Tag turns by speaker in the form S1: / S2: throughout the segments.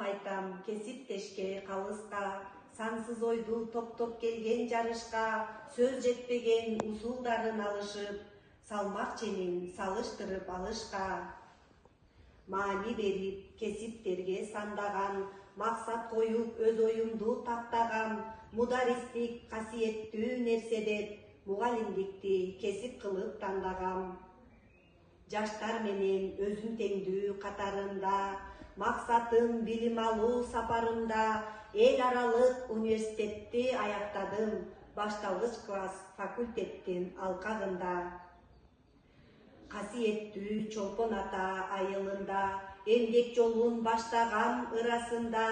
S1: айтам кесиптешке калыска, сансыз ойду топтоп келген жарышка, сөз жетпеген усулдарын алышып, салмак ченин салыштырып алышка. Маани берип кесиптерге сандаган, максат коюп өз оюмду таптагам, мударистик касиеттүү нерсе деп мугалимдикти кесип кылып тандагам. Жаштар менен өзүм теңдүү катарында, максатым билим алуу сапарымда, эл аралык университетти аяктадым, башталгыч класс факультеттин алкагында. Касиеттүү Чолпон ата айылында, эмгек жолун баштаган ырасында,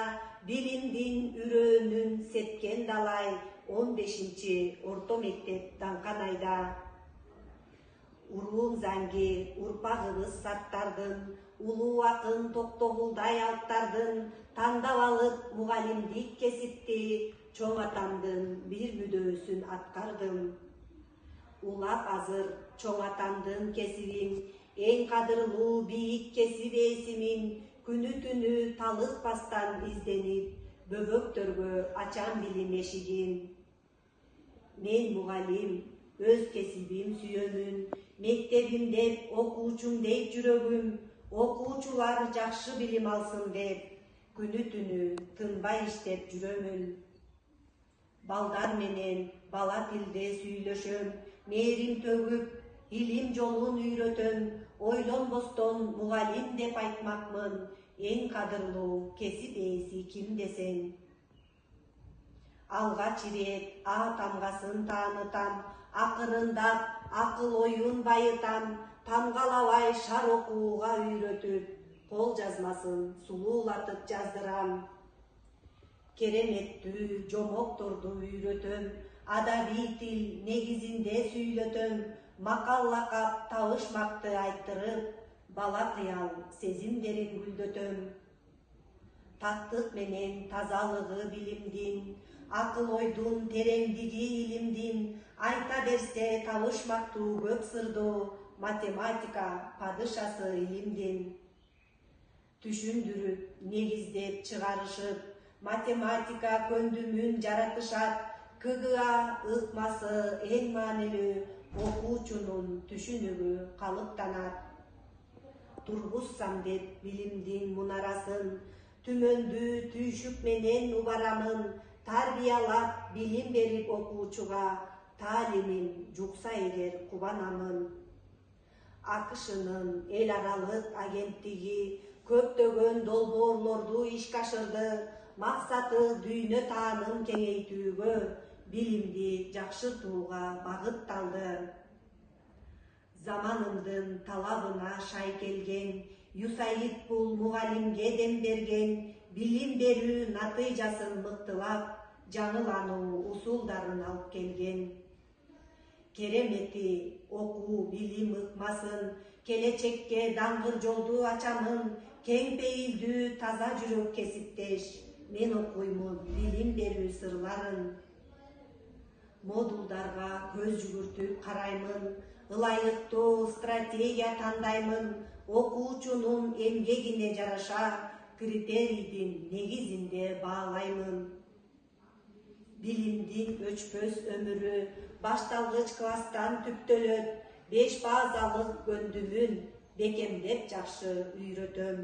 S1: билимдин үрөөнүн сепкен далай, 15 орто мектеп Даңканайда. Уруң Заңгер, урпагыбыз сарттардын, улуу акын Токтогулдай алптардын, тандап алып мугалимдик кесипти, чоң атамдын бир мүдөөсүн аткардым. Улап азыр чоң атамдын кесибин, эң кадырлуу бийик кесип ээсимин, күнү түнү талыкпастан изденип, бөбөктөргө ачам билим эшигин. Мен мугалим, өз кесибим сүйөмүн, мектебим деп окуучум дейт жүрөгүм, окуучулар жакшы билим алсын деп, күнү түнү тынбай иштеп жүрөмүн. Балдар менен бала тилде сүйлөшөм, мээрим төгүп, илим жолун үйрөтөм, ойлонбостон мугалим деп айтмакмын, эң кадырлуу кесип ээси ким десең. Алгач ирет А тамгасын таанытам, акырындап акыл оюн байытам, тамгалабай шар окууга үйрөтүп, кол жазмасын сулуулатып жаздырам. Кереметтүү жомокторду үйрөтөм, адабий тил негизинде сүйлөтөм, макал лакап табышмакты айттырып, бала кыял сезимдерин гүлдөтөм. Таттык менен тазалыгы билимдин, акыл ойдун тереңдиги илимдин, айта берсе табышмактуу көп сырду, математика падышасы илимдин. Түшүндүрүп, негиздеп чыгарышып, математика көндүмүн жаратышат, КГА ыкмасы эң маанилүү, окуучунун түшүнүгү калыптанат. Тургузсам деп билимдин мунарасын, түмөндү түйшүк менен убарамын, тарбиялап билим берип окуучуга, таалимим жукса эгер кубанамын. АКШнын эл аралык агенттиги көптөгөн долбоорлорду ишке ашырды, максаты дүйнө тааным кеңейтүүгө, билимди жакшыртууга багытталды. Заманымдын талабына шай келген, ЮСАИД бул мугалимге дем берген, билим берүү натыйжасын мыктылап, жаңылануу усулдарын алып келген. Керемети окуу билим ыкмасын, келечекке даңгыр жолду ачамын, кең пейилдүү таза жүрөк кесиптеш, мен окуймун билим берүү сырларын. Модулдарга көз жүгүртүп караймын, ылайыктуу стратегия тандаймын, окуучунун эмгегине жараша, критерийдин негизинде баалаймын. Билимдин өчпөс өмүрү башталгыч класстан түптөлөт, 5 базалык көндүмүн бекемдеп жакшы үйрөтөм.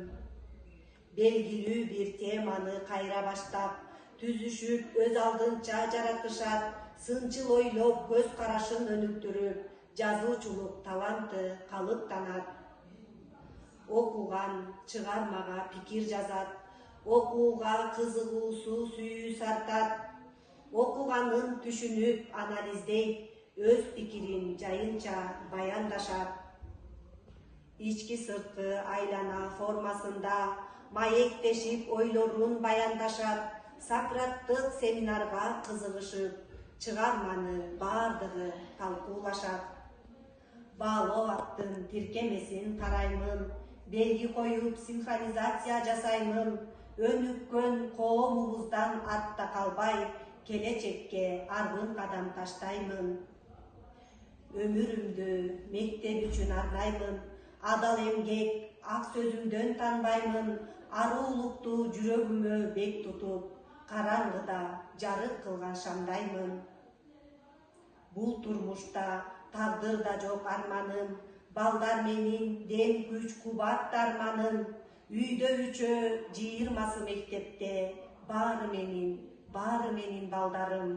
S1: Белгилүү бир теманы кайра баштап, түзүшүп өз алдынча жаратышат, сынчыл ойлоп көз карашын өнүктүрүп, жазуучулук таланты калыптанат. Окуган чыгармага пикир жазат, окууга кызыгуусу сүйүү сартат, окуганын түшүнүп анализдейт, өз пикирин жайынча баяндашат. Ички сырткы айлана формасында маектешип ойлорун баяндашат, Сократтык семинарга кызыгышып, чыгарманы бардыгы талкуулашат. Баалоо аттын тиркемесин караймын, белги коюп синхронизация жасаймын, өнүккөн коомубуздан артта калбай, келечекке аргын кадам таштаймын. Өмүрүмдү мектеп үчүн арнаймын, адал эмгек, ак сөзүмдөн танбаймын, Аруулукту жүрөгүмө бек тутуп, караңгыда жарык кылган шамдаймын. Бул турмушта тагдырда жок арманым, балдар менин дем күч кубат дарманым. Үйдө үчөө, 20 мектепте, баары менин балдарым.